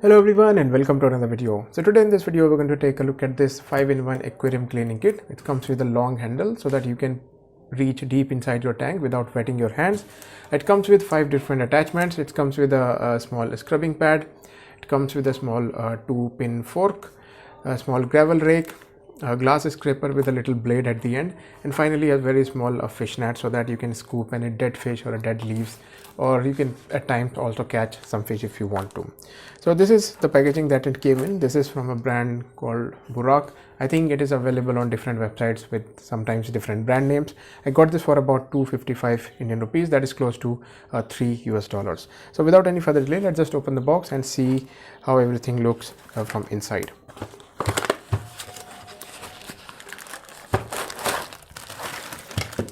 Hello everyone and welcome to another video. So today in this video we're going to take a look at this 5-in-1 aquarium cleaning kit. It comes with a long handle so that you can reach deep inside your tank without wetting your hands. It comes with 5 different attachments. It comes with a small scrubbing pad. It comes with a small 2-pin fork, a small gravel rake, a glass scraper with a little blade at the end, and finally a very small fish net so that you can scoop any dead fish or dead leaves, or you can at times also catch some fish if you want to. So this is the packaging that it came in. This is from a brand called Buraq. I think it is available on different websites with sometimes different brand names. I got this for about 255 Indian rupees, that is close to $3 US. So without any further delay, let's just open the box and see how everything looks from inside.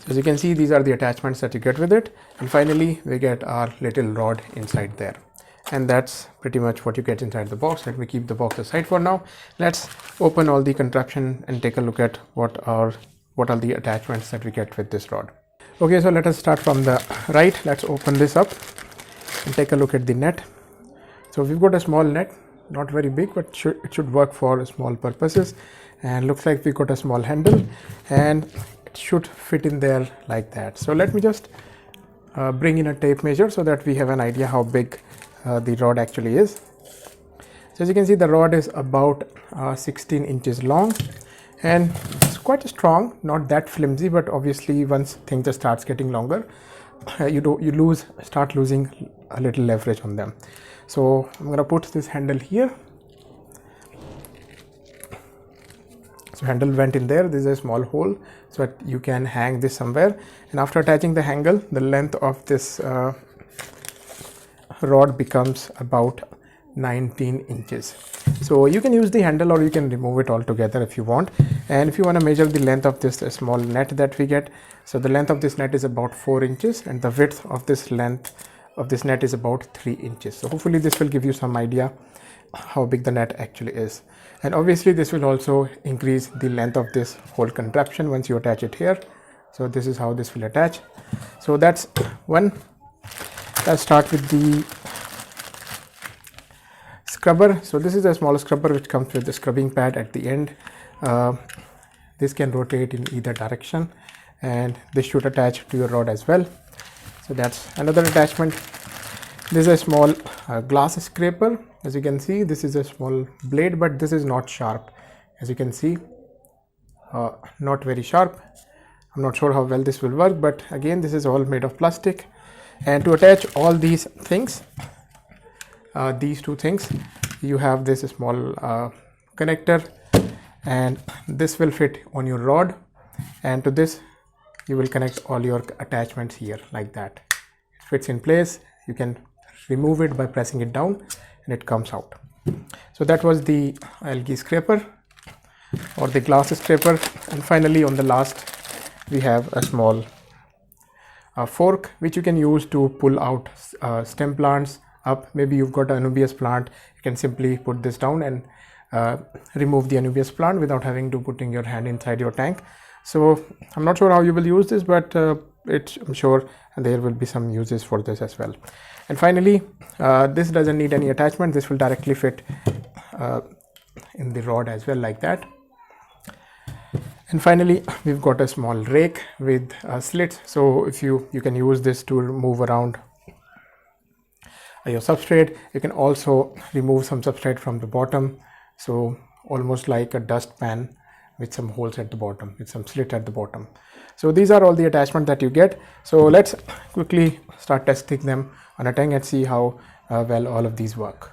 As you can see, these are the attachments that you get with it, and finally we get our little rod inside there, and that's pretty much what you get inside the box. Let me keep the box aside for now. Let's open all the contraption and take a look at what are the attachments that we get with this rod. Okay, so let us start from the right. Let's open this up and take a look at the net. So we've got a small net, not very big, but it should work for small purposes, and looks like we got a small handle and should fit in there like that. So let me just bring in a tape measure so that we have an idea how big the rod actually is. So as you can see, the rod is about 16 inches long and it's quite strong, not that flimsy, but obviously once things just starts getting longer, you start losing a little leverage on them. So I'm going to put this handle here. So handle went in there. This is a small hole so that you can hang this somewhere, and after attaching the handle, the length of this rod becomes about 19 inches. So you can use the handle or you can remove it altogether if you want. And if you want to measure the length of this small net that we get, so the length of this net is about 4 inches and the width of this net is about 3 inches. So hopefully this will give you some idea how big the net actually is. And obviously this will also increase the length of this whole contraption once you attach it here. So this is how this will attach. So that's one. Let's start with the scrubber. So this is a small scrubber which comes with the scrubbing pad at the end. This can rotate in either direction, and this should attach to your rod as well. So that's another attachment. This is a small glass scraper. As you can see, this is a small blade, but this is not sharp. As you can see, not very sharp. I'm not sure how well this will work, but again, this is all made of plastic. And to attach all these things, these two things, you have this small connector, and this will fit on your rod, and to this you will connect all your attachments here like that. It fits in place. You can remove it by pressing it down and it comes out. So that was the algae scraper or the glass scraper. And finally on the last we have a small fork which you can use to pull out stem plants up. Maybe you've got an anubias plant, you can simply put this down and remove the anubias plant without having to putting your hand inside your tank. So I'm not sure how you will use this, but I'm sure there will be some uses for this as well. And finally, this doesn't need any attachment. This will directly fit in the rod as well like that. And finally, we've got a small rake with slits. So if you can use this to move around your substrate. You can also remove some substrate from the bottom. So almost like a dustpan with some holes at the bottom, with some slit at the bottom. So these are all the attachments that you get. So let's quickly start testing them on a tank and see how well all of these work.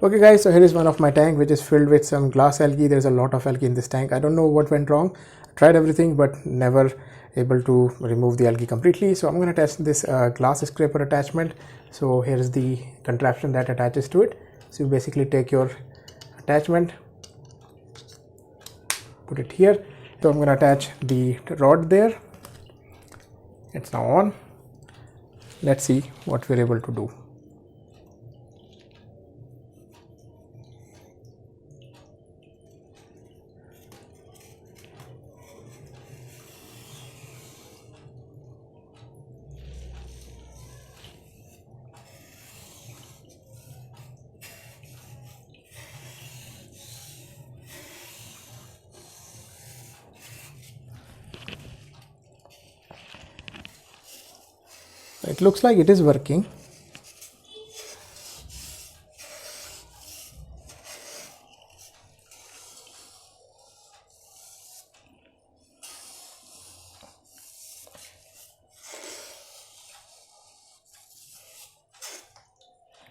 Okay guys, so here is one of my tank which is filled with some glass algae. There's a lot of algae in this tank. I don't know what went wrong. I tried everything but never able to remove the algae completely. So I'm going to test this glass scraper attachment. So here's the contraption that attaches to it. So you basically take your attachment, put it here. So I'm going to attach the rod there. It's now on. Let's see what we're able to do. it looks like it is working.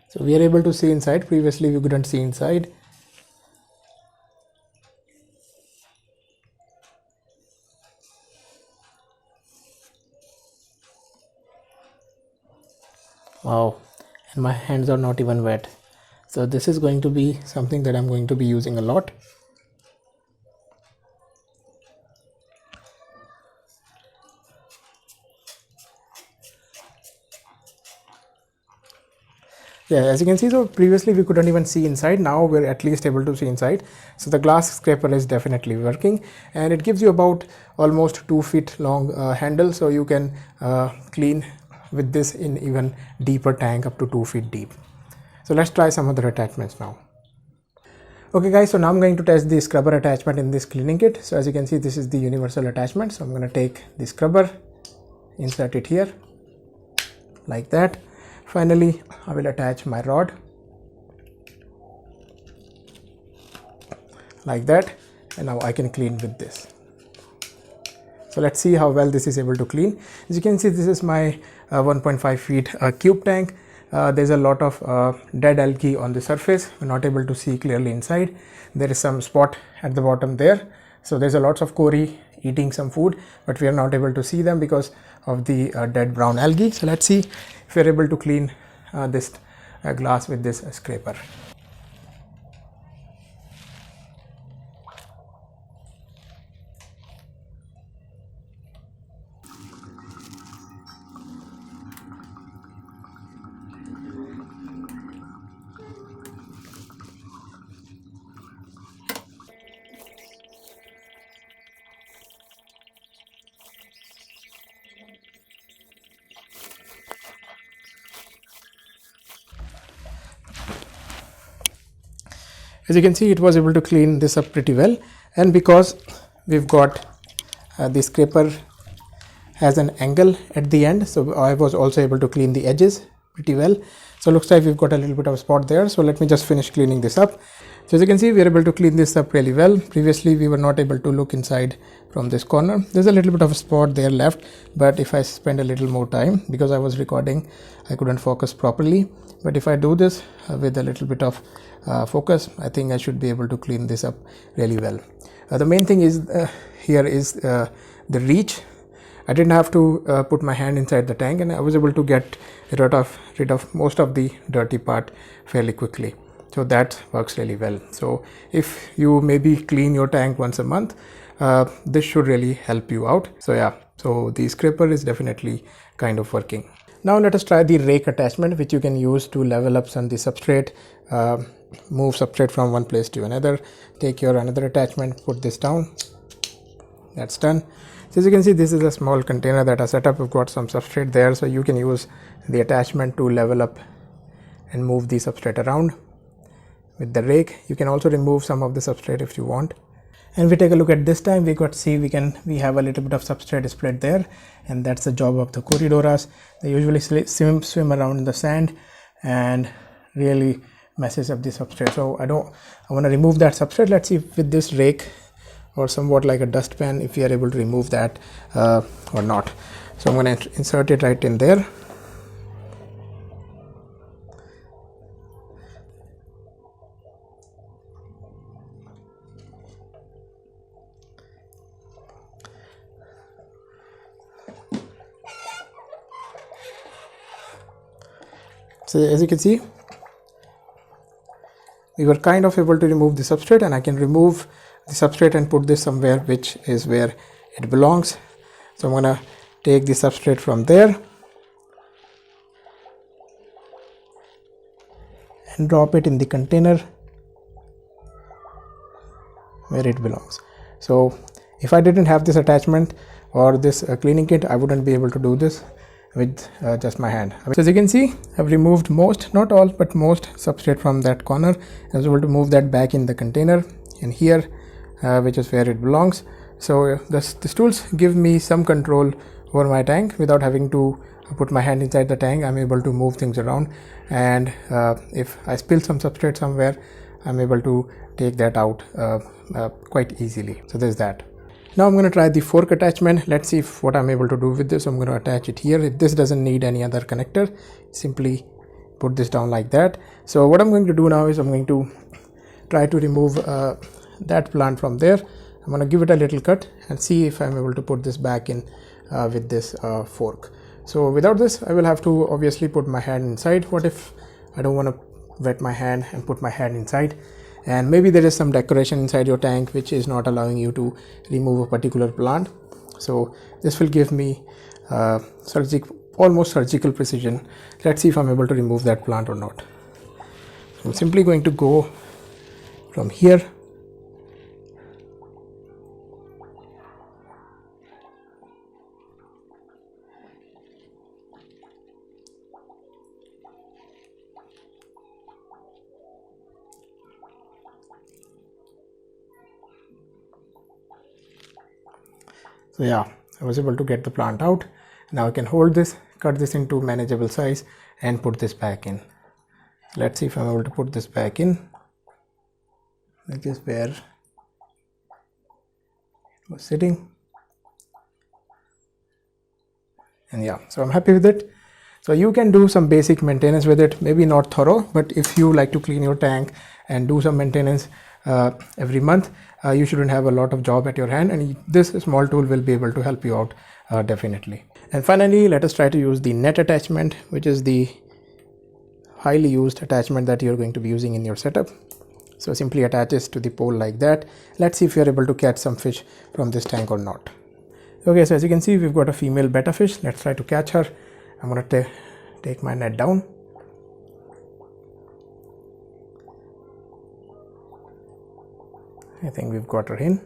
So we are able to see inside. Previously we couldn't see inside. Wow, and my hands are not even wet. So this is going to be something that I'm going to be using a lot. Yeah, as you can see, so previously we couldn't even see inside. Now we're at least able to see inside. So the glass scraper is definitely working, and it gives you about almost 2 feet long handle, so you can clean with this in even deeper tank up to 2 feet deep. So let's try some other attachments now. Okay guys, so now I'm going to test the scrubber attachment in this cleaning kit. So as you can see, this is the universal attachment. So I'm going to take the scrubber, insert it here like that. Finally, I will attach my rod like that, and now I can clean with this. So let's see how well this is able to clean. As you can see, this is my 1.5 feet cube tank. There's a lot of dead algae on the surface. We're not able to see clearly inside. There is some spot at the bottom there. So there's a lots of cory eating some food, but we are not able to see them because of the dead brown algae. So let's see if we're able to clean this glass with this scraper. As you can see, it was able to clean this up pretty well, and because we've got the scraper has an angle at the end, so I was also able to clean the edges pretty well. So looks like we've got a little bit of a spot there. So let me just finish cleaning this up. So as you can see, we are able to clean this up really well. Previously we were not able to look inside from this corner. There's a little bit of a spot there left, but if I spend a little more time, because I was recording, I couldn't focus properly. But if I do this with a little bit of focus, I think I should be able to clean this up really well. The main thing is here is the reach. I didn't have to put my hand inside the tank, and I was able to get rid of most of the dirty part fairly quickly. So that works really well. So if you maybe clean your tank once a month, this should really help you out. So yeah, so the scraper is definitely kind of working. Now let us try the rake attachment, which you can use to level up on the substrate, move substrate from one place to another. Take your another attachment, put this down. That's done. So as you can see, this is a small container that I set up. We've got some substrate there, so you can use the attachment to level up and move the substrate around. With the rake, you can also remove some of the substrate if you want. And we take a look at this time, we have a little bit of substrate split there, and that's the job of the Corydoras. They usually swim around in the sand and really messes up the substrate. So I want to remove that substrate. Let's see with this rake or somewhat like a dustpan if we are able to remove that or not. So I'm going to insert it right in there. So as you can see, we were kind of able to remove the substrate, and I can remove the substrate and put this somewhere which is where it belongs. So I'm going to take the substrate from there and drop it in the container where it belongs. So if I didn't have this attachment or this cleaning kit, I wouldn't be able to do this with just my hand. So as you can see, I've removed most, not all, but most substrate from that corner. I was able to move that back in the container in here, which is where it belongs. So these tools give me some control over my tank without having to I put my hand inside the tank, I'm able to move things around, and if I spill some substrate somewhere, I'm able to take that out quite easily. So there's that. Now I'm going to try the fork attachment. Let's see what I'm able to do with this. I'm going to attach it here. If this doesn't need any other connector, simply put this down like that. So what I'm going to do now is I'm going to try to remove that plant from there. I'm going to give it a little cut and see if I'm able to put this back in with this fork. So without this, I will have to obviously put my hand inside. What if I don't want to wet my hand and put my hand inside? And maybe there is some decoration inside your tank which is not allowing you to remove a particular plant. So this will give me almost surgical precision. Let's see if I'm able to remove that plant or not. I'm simply going to go from here. So yeah, I was able to get the plant out. Now I can hold this, cut this into manageable size and put this back in. Let's see if I'm able to put this back in. That is where it was sitting. And yeah, so I'm happy with it. So you can do some basic maintenance with it, maybe not thorough, but if you like to clean your tank and do some maintenance every month, you shouldn't have a lot of job at your hand, and this small tool will be able to help you out definitely. And finally, let us try to use the net attachment, which is the highly used attachment that you're going to be using in your setup. So simply attaches to the pole like that. Let's see if you're able to catch some fish from this tank or not. Okay, so as you can see, we've got a female betta fish. Let's try to catch her. I'm going to take my net down. I think we've got her in.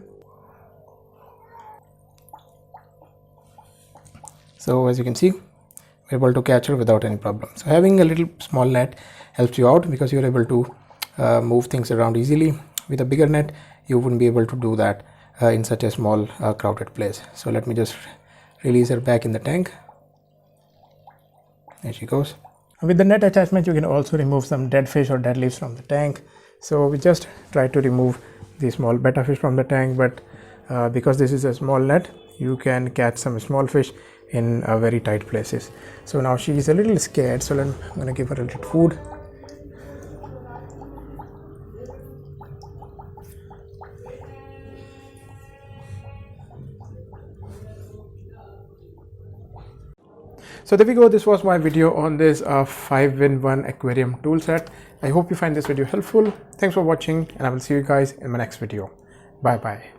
So as you can see, we're able to catch her without any problem. So having a little small net helps you out because you're able to move things around easily. With a bigger net, you wouldn't be able to do that in such a small crowded place. So let me just release her back in the tank. There she goes. With the net attachment, you can also remove some dead fish or dead leaves from the tank. So we just try to remove the small betta fish from the tank, but because this is a small net, you can catch some small fish in very tight places. So now she is a little scared, so I'm going to give her a little food. So there we go. This was my video on this 5-in-1 aquarium tool set. I hope you find this video helpful. Thanks for watching, and I will see you guys in my next video. Bye bye.